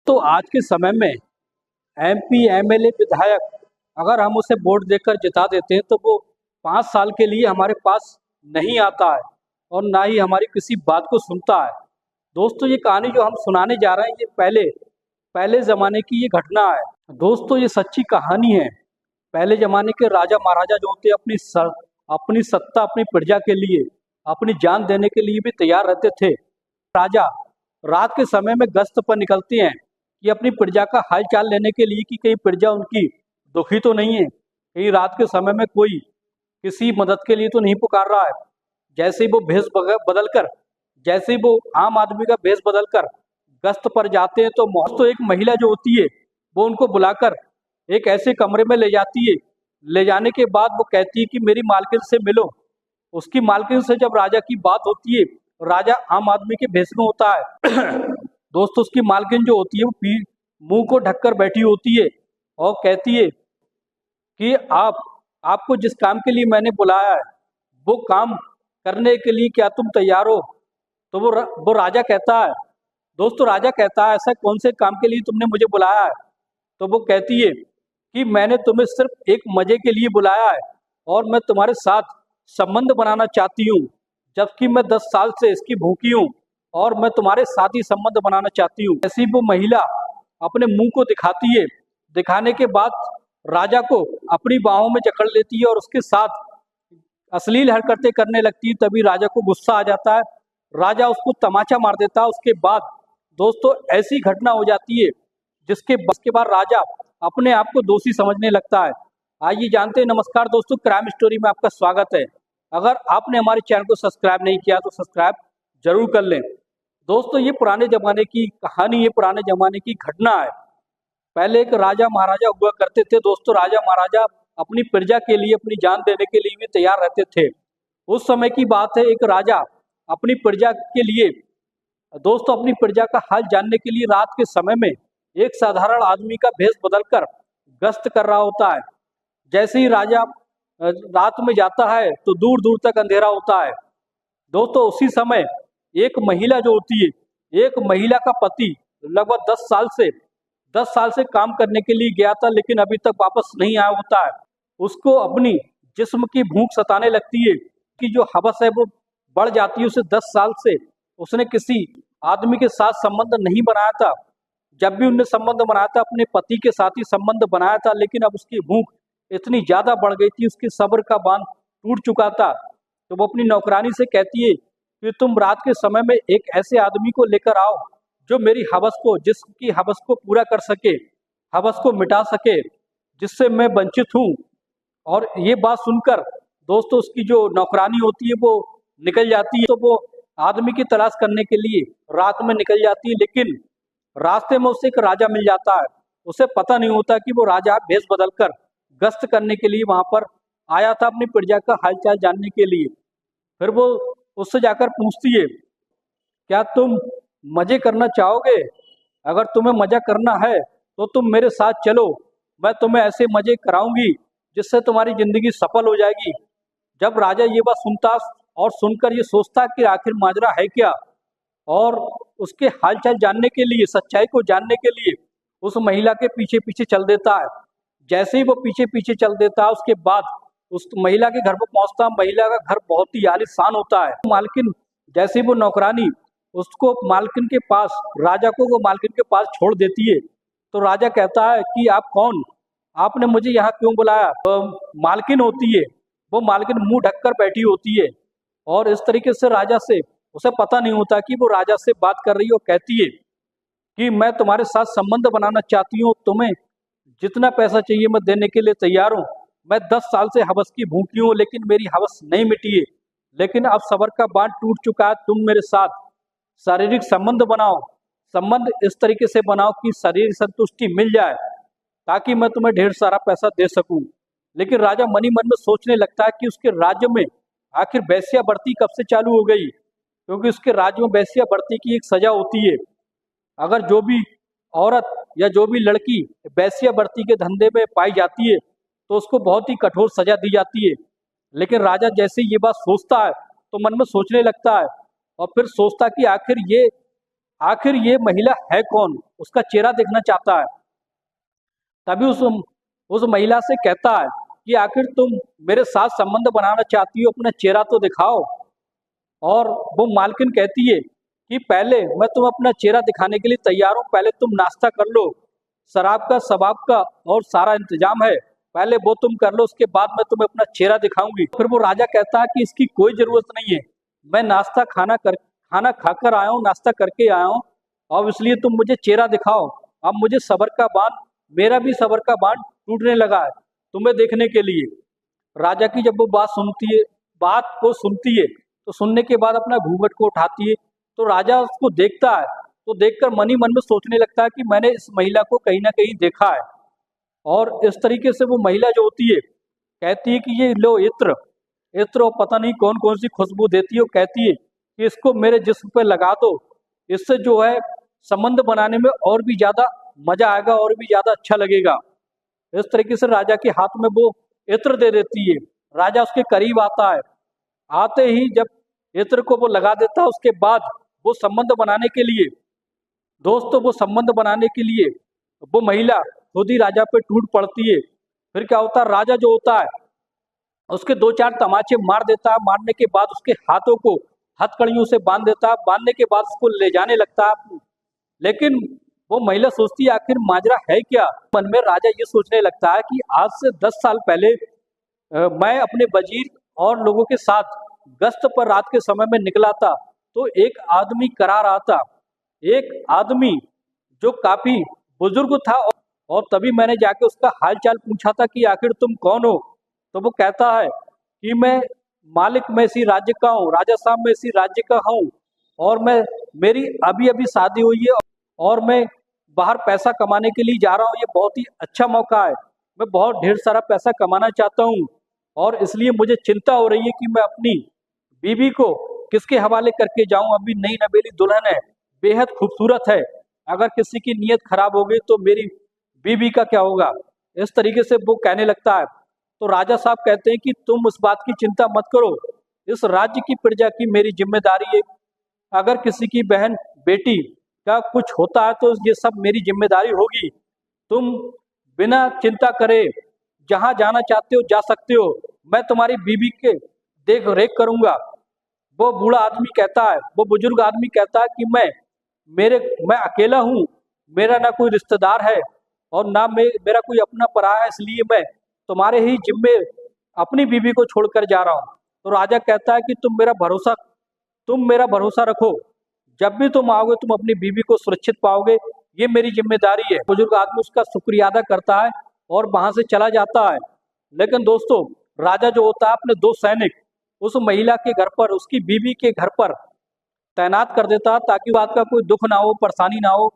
दोस्तों आज के समय में एमपी एमएलए विधायक अगर हम उसे वोट देकर जिता देते हैं तो वो 5 साल के लिए हमारे पास नहीं आता है और ना ही हमारी किसी बात को सुनता है। दोस्तों ये कहानी जो हम सुनाने जा रहे हैं ये पहले पहले ज़माने की ये घटना है। दोस्तों ये सच्ची कहानी है। पहले ज़माने के राजा महाराजा जो होते अपनी सत्ता अपनी प्रजा के लिए अपनी जान देने के लिए भी तैयार रहते थे। राजा रात के समय में गश्त पर निकलते हैं कि अपनी प्रजा का हाल चाल लेने के लिए कि कहीं प्रजा उनकी दुखी तो नहीं है, कहीं रात के समय में कोई किसी मदद के लिए तो नहीं पुकार रहा है। जैसे ही वो जैसे ही वो आम आदमी का भेष बदलकर गश्त पर जाते हैं तो एक महिला जो होती है वो उनको बुलाकर एक ऐसे कमरे में ले जाती है। ले जाने के बाद वो कहती है कि मेरी मालकिन से मिलो। उसकी मालकिन से जब राजा की बात होती है, राजा आम आदमी के भेष में होता है। दोस्तों उसकी मालकिन जो होती है वो मुंह को ढककर बैठी होती है और कहती है कि आपको जिस काम के लिए मैंने बुलाया है वो काम करने के लिए क्या तुम तैयार हो? तो वो राजा कहता है, दोस्तों राजा कहता है ऐसा कौन से काम के लिए तुमने मुझे बुलाया है? तो वो कहती है कि मैंने तुम्हें सिर्फ एक मजे के लिए बुलाया है और मैं तुम्हारे साथ संबंध बनाना चाहती हूँ, जबकि मैं 10 साल से इसकी भूखी हूँ और मैं तुम्हारे साथ ही संबंध बनाना चाहती हूँ। ऐसी वो महिला अपने मुंह को दिखाती है। दिखाने के बाद राजा को अपनी बाहों में जकड़ लेती है और उसके साथ अश्लील हरकतें करने लगती है। तभी राजा को गुस्सा आ जाता है, राजा उसको तमाचा मार देता है। उसके बाद दोस्तों ऐसी घटना हो जाती है जिसके बाद राजा अपने आप को दोषी समझने लगता है। आइए जानते हैं। नमस्कार दोस्तों, क्राइम स्टोरी में आपका स्वागत है। अगर आपने हमारे चैनल को सब्सक्राइब नहीं किया तो सब्सक्राइब जरूर कर लें। दोस्तों ये पुराने जमाने की कहानी है, पुराने जमाने की घटना है। पहले एक राजा महाराजा हुआ करते थे। दोस्तों राजा महाराजा अपनी प्रजा के लिए अपनी जान देने के लिए भी तैयार रहते थे। उस समय की बात है, एक राजा अपनी प्रजा के लिए दोस्तों अपनी प्रजा का हाल जानने के लिए रात के समय में एक साधारण आदमी का भेष बदलकर गश्त कर रहा होता है। जैसे ही राजा रात में जाता है तो दूर दूर तक अंधेरा होता है। दोस्तों उसी समय एक महिला जो होती है, एक महिला का पति लगभग 10 साल से काम करने के लिए गया था लेकिन अभी तक वापस नहीं आया होता है। उसको अपनी जिस्म की भूख सताने लगती है कि जो हवस है वो बढ़ जाती है। उसे 10 साल से उसने किसी आदमी के साथ संबंध नहीं बनाया था। जब भी उनने संबंध बनाया था अपने पति के साथ ही संबंध बनाया था, लेकिन अब उसकी भूख इतनी ज्यादा बढ़ गई थी, उसके सब्र का बांध टूट चुका था। तो वो अपनी नौकरानी से कहती है कि तुम रात के समय में एक ऐसे आदमी को लेकर आओ जो मेरी जिसकी हवस को पूरा कर सके, हवस को मिटा सके, जिससे मैं वंचित हूँ। और ये बात सुनकर दोस्तों उसकी जो नौकरानी होती है वो निकल जाती है। तो वो आदमी की तलाश करने के लिए रात में निकल जाती है, लेकिन रास्ते में उसे एक राजा मिल जाता है। उसे पता नहीं होता कि वो राजा भेष बदलकर गश्त करने के लिए वहां पर आया था अपनी प्रजा का हालचाल जानने के लिए। फिर वो उससे जाकर पूछती है, क्या तुम मजे करना चाहोगे? अगर तुम्हें मजा करना है तो तुम मेरे साथ चलो, मैं तुम्हें ऐसे मजे कराऊंगी जिससे तुम्हारी जिंदगी सफल हो जाएगी। जब राजा ये बात सुनता और सुनकर ये सोचता कि आखिर माजरा है क्या, और उसके हालचाल जानने के लिए, सच्चाई को जानने के लिए उस महिला के पीछे पीछे चल देता है। जैसे ही वो पीछे पीछे चल देता है उसके बाद उस महिला के घर पर पहुंचता है। महिला का घर बहुत ही आलीशान होता है। मालकिन जैसे ही वो नौकरानी उसको मालकिन के पास राजा को वो मालकिन के पास छोड़ देती है तो राजा कहता है कि आप कौन, आपने मुझे यहाँ क्यों बुलाया? मालकिन होती है, वो मालकिन मुंह ढककर बैठी होती है और इस तरीके से राजा से उसे पता नहीं होता कि वो राजा से बात कर रही है। और कहती है कि मैं तुम्हारे साथ संबंध बनाना चाहती हूँ, तुम्हें जितना पैसा चाहिए मैं देने के लिए तैयार हूँ। मैं 10 साल से हवस की भूखी हूँ लेकिन मेरी हवस नहीं मिटी है, लेकिन अब सब्र का बांध टूट चुका है। तुम मेरे साथ शारीरिक संबंध बनाओ, संबंध इस तरीके से बनाओ कि शारीरिक संतुष्टि मिल जाए ताकि मैं तुम्हें ढेर सारा पैसा दे सकूं। लेकिन राजा मनी मन में सोचने लगता है कि उसके राज्य में आखिर वेश्या बढ़ती कब से चालू हो गई, क्योंकि उसके राज्य में वेश्या बढ़ती की एक सजा होती है। अगर जो भी औरत या जो भी लड़की वेश्या बढ़ती के धंधे में पाई जाती है तो उसको बहुत ही कठोर सजा दी जाती है। लेकिन राजा जैसे ये बात सोचता है तो मन में सोचने लगता है और फिर सोचता कि आखिर ये आखिर ये महिला है कौन, उसका चेहरा देखना चाहता है। तभी उस महिला से कहता है कि आखिर तुम मेरे साथ संबंध बनाना चाहती हो, अपना चेहरा तो दिखाओ। और वो मालकिन कहती है कि पहले मैं तुम्हें अपना चेहरा दिखाने के लिए तैयार हूँ, पहले तुम नाश्ता कर लो, शराब का शबाब का और सारा इंतजाम है, पहले वो तुम कर लो, उसके बाद मैं तुम्हें अपना चेहरा दिखाऊंगी। फिर वो राजा कहता है कि इसकी कोई जरूरत नहीं है, मैं खाना खाकर आया हूँ, नाश्ता करके आया हूँ, और इसलिए तुम मुझे चेहरा दिखाओ। अब मुझे सबर का बांध, मेरा भी सबर का बांध टूटने लगा है तुम्हें देखने के लिए। राजा की जब वो बात को सुनती है, तो सुनने के बाद अपना घूंघट को उठाती है। तो राजा उसको देखता है, तो देखकर मन ही मन में सोचने लगता है कि मैंने इस महिला को कहीं ना कहीं देखा है। और इस तरीके से वो महिला जो होती है कहती है कि ये लो इत्र, इत्र और पता नहीं कौन कौन सी खुशबू देती है, वो कहती है कि इसको मेरे जिस्म पे लगा दो, इससे जो है संबंध बनाने में और भी ज्यादा मजा आएगा और भी ज्यादा अच्छा लगेगा। इस तरीके से राजा के हाथ में वो इत्र दे देती है। राजा उसके करीब आता है, आते ही जब इत्र को वो लगा देता है, उसके बाद वो संबंध बनाने के लिए, दोस्तों वो संबंध बनाने के लिए वो महिला खुद ही राजा पे टूट पड़ती है। फिर क्या होता है, राजा जो होता है उसके दो चार तमाचे मार देता है, मारने के बाद उसके हाथों को हथकड़ियों से बांध देता है, बांधने के बाद उसको ले जाने लगता है। लेकिन वो महिला सोचती है आखिर माजरा है क्या। मन में राजा ये सोचने लगता है कि आज से 10 साल पहले मैं अपने वजीर और लोगों के साथ गश्त पर रात के समय में निकला था, तो एक आदमी करा रहा था, एक आदमी जो काफी बुजुर्ग था, और तभी मैंने जाके उसका हालचाल पूछा था कि आखिर तुम कौन हो। तो वो कहता है कि मैं इसी राज्य का हूँ, राजा साहब मैं इसी राज्य का हूँ, और मेरी अभी अभी शादी हुई है, और मैं बाहर पैसा कमाने के लिए जा रहा हूँ, ये बहुत ही अच्छा मौका है, मैं बहुत ढेर सारा पैसा कमाना चाहता हूँ, और इसलिए मुझे चिंता हो रही है कि मैं अपनी बीवी को किसके हवाले करके जाऊं। अभी नई नवेली दुल्हन है, बेहद खूबसूरत है, अगर किसी की नीयत खराब हो गई तो मेरी बीवी का क्या होगा। इस तरीके से वो कहने लगता है। तो राजा साहब कहते हैं कि तुम उस बात की चिंता मत करो, इस राज्य की प्रजा की मेरी जिम्मेदारी है, अगर किसी की बहन बेटी का कुछ होता है तो ये सब मेरी जिम्मेदारी होगी, तुम बिना चिंता करे जहां जाना चाहते हो जा सकते हो, मैं तुम्हारी बीवी के देख रेख करूंगा। वो बूढ़ा आदमी कहता है, वो बुजुर्ग आदमी कहता है कि मैं अकेला हूँ, मेरा ना कोई रिश्तेदार है और ना मेरा कोई अपना पराया है, इसलिए मैं तुम्हारे ही जिम्मे अपनी बीवी को छोड़कर जा रहा हूँ। तो राजा कहता है कि तुम मेरा भरोसा रखो, जब भी तुम आओगे तुम अपनी बीवी को सुरक्षित पाओगे, ये मेरी जिम्मेदारी है। बुजुर्ग आदमी उसका शुक्रिया अदा करता है और वहां से चला जाता है। लेकिन दोस्तों राजा जो होता है अपने दो सैनिक उस महिला के घर पर, उसकी बीवी के घर पर तैनात कर देता है, ताकि बात का कोई दुख ना हो, परेशानी ना हो,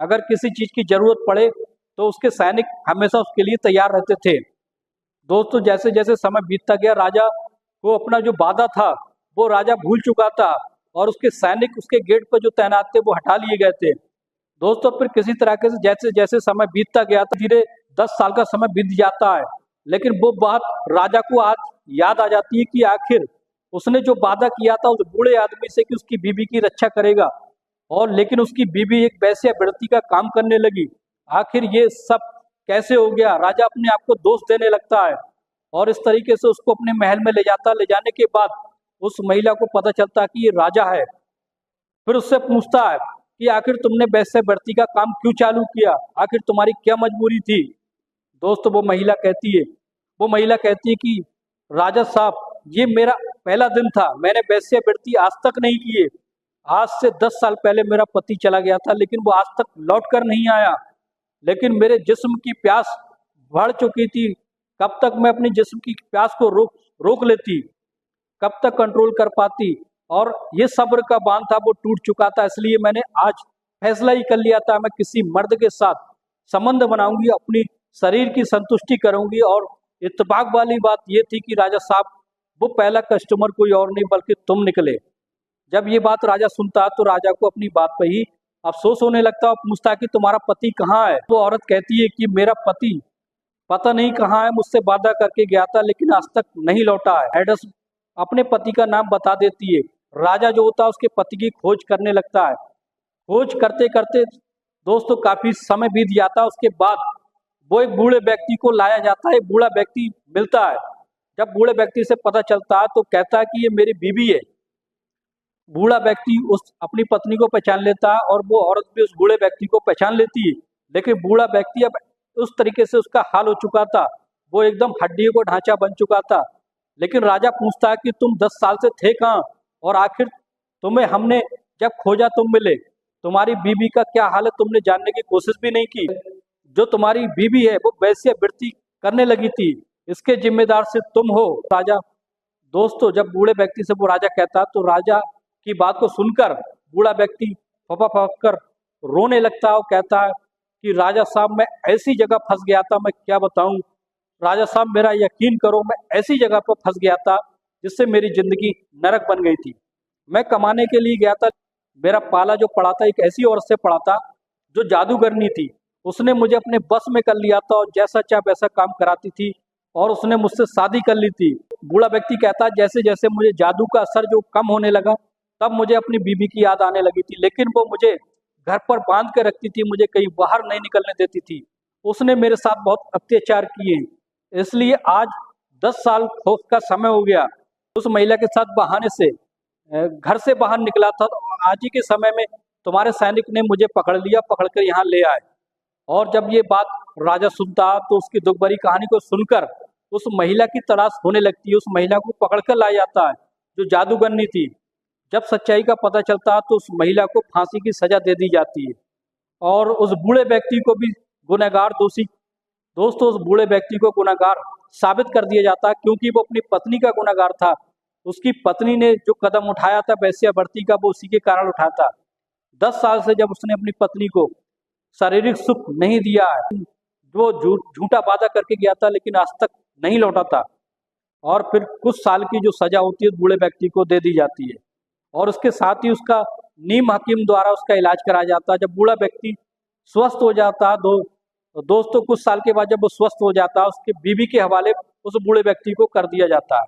अगर किसी चीज की जरूरत पड़े तो उसके सैनिक हमेशा उसके लिए तैयार रहते थे। दोस्तों जैसे जैसे समय बीतता गया, राजा को अपना जो वादा था वो राजा भूल चुका था, और उसके सैनिक उसके गेट पर जो तैनात थे वो हटा लिए गए थे। दोस्तों फिर किसी तरीके से जैसे जैसे समय बीतता गया तो धीरे 10 साल का समय बीत जाता है, लेकिन वो बात राजा को आज याद आ जाती है कि आखिर उसने जो वादा किया था उस बूढ़े आदमी से कि उसकी बीवी की रक्षा करेगा, और लेकिन उसकी बीवी एक वैश्या वृत्ति का काम करने लगी। आखिर ये सब कैसे हो गया। राजा अपने आप को दोष देने लगता है और इस तरीके से उसको अपने महल में ले जाता। ले जाने के बाद उस महिला को पता चलता है कि ये राजा है। फिर उससे पूछता है कि आखिर तुमने वैश्य वृत्ति का काम क्यों चालू किया, आखिर तुम्हारी क्या मजबूरी थी। दोस्तों वो महिला कहती है कि राजा साहब ये मेरा पहला दिन था, मैंने वैश्य वृत्ति आज तक नहीं की है। आज से 10 साल पहले मेरा पति चला गया था, लेकिन वो आज तक लौट कर नहीं आया। लेकिन मेरे जिस्म की प्यास बढ़ चुकी थी, कब तक मैं अपनी जिस्म की प्यास को रोक लेती, कब तक कंट्रोल कर पाती। और ये सब्र का बांध था वो टूट चुका था, इसलिए मैंने आज फैसला ही कर लिया था मैं किसी मर्द के साथ संबंध बनाऊंगी, अपनी शरीर की संतुष्टि करूंगी। और इत्तेफाक वाली बात ये थी कि राजा साहब वो पहला कस्टमर कोई और नहीं बल्कि तुम निकले। जब ये बात राजा सुनता तो राजा को अपनी बात पर ही अफसोस होने लगता और पूछता कि तुम्हारा पति कहाँ है। वो औरत कहती है कि मेरा पति पता नहीं कहाँ है, मुझसे वादा करके गया था लेकिन आज तक नहीं लौटा है। एड्रेस अपने पति का नाम बता देती है। राजा जो होता है उसके पति की खोज करने लगता है। खोज करते करते दोस्तों काफी समय बीत जाता है। उसके बाद वो एक बूढ़े व्यक्ति को लाया जाता है। एक बूढ़ा व्यक्ति मिलता है। जब बूढ़े व्यक्ति से पता चलता है तो कहता है कि ये मेरी बीवी है। बूढ़ा व्यक्ति उस अपनी पत्नी को पहचान लेता है और वो औरत भी उस बूढ़े व्यक्ति को पहचान लेती है। लेकिन बूढ़ा व्यक्ति अब उस तरीके से उसका हाल हो चुका था, वो एकदम हड्डियों को ढांचा बन चुका था। लेकिन राजा पूछता है कि तुम 10 साल से थे कहाँ और आखिर तुम्हें हमने जब खोजा तुम मिले। तुम्हारी बीवी का क्या हाल है तुमने जानने की कोशिश भी नहीं की। जो तुम्हारी बीवी है वो वेश्यावृत्ति करने लगी थी, इसके जिम्मेदार से तुम हो। राजा दोस्तों जब बूढ़े व्यक्ति से वो राजा कहता तो राजा की बात को सुनकर बूढ़ा व्यक्ति फपा फप कर रोने लगता है और कहता है कि राजा साहब मैं ऐसी जगह फंस गया था, मैं क्या बताऊं। राजा साहब मेरा यकीन करो, मैं ऐसी जगह पर फंस गया था जिससे मेरी जिंदगी नरक बन गई थी। मैं कमाने के लिए गया था, मेरा पाला जो पड़ा था एक ऐसी औरत से पड़ा था जो जादूगरनी थी। उसने मुझे अपने बस में कर लिया था और जैसा चाहे वैसा काम कराती थी और उसने मुझसे शादी कर ली थी। बूढ़ा व्यक्ति कहता है जैसे जैसे मुझे जादू का असर जो कम होने लगा तब मुझे अपनी बीवी की याद आने लगी थी, लेकिन वो मुझे घर पर बांध के रखती थी, मुझे कहीं बाहर नहीं निकलने देती थी। उसने मेरे साथ बहुत अत्याचार किए, इसलिए आज 10 साल का समय हो गया उस महिला के साथ बहाने से घर से बाहर निकला था। तो आज ही के समय में तुम्हारे सैनिक ने मुझे पकड़ लिया, पकड़कर यहाँ ले आए। और जब ये बात राजा सुनता तो उसकी दुख भरी कहानी को सुनकर उस महिला की तलाश होने लगती है। उस महिला को पकड़कर लाया जाता है जो जादूगरनी थी। जब सच्चाई का पता चलता है तो उस महिला को फांसी की सजा दे दी जाती है और उस बूढ़े व्यक्ति को भी गुनहगार दोषी दोस्तों उस बूढ़े व्यक्ति को गुनहगार साबित कर दिया जाता है, क्योंकि वो अपनी पत्नी का गुनहगार था। उसकी पत्नी ने जो कदम उठाया था वेश्यावृत्ति का वो उसी के कारण उठाया था। 10 साल से जब उसने अपनी पत्नी को शारीरिक सुख नहीं दिया है, वो झूठा वादा करके गया था लेकिन आज तक नहीं लौटा था। और फिर कुछ साल की जो सजा होती है बूढ़े व्यक्ति को दे दी जाती है और उसके साथ ही उसका नीम हकीम द्वारा उसका इलाज कराया जाता है। जब बूढ़ा व्यक्ति स्वस्थ हो जाता है दोस्तों कुछ साल के बाद जब वो स्वस्थ हो जाता है उसके बीवी के हवाले उस बूढ़े व्यक्ति को कर दिया जाता है।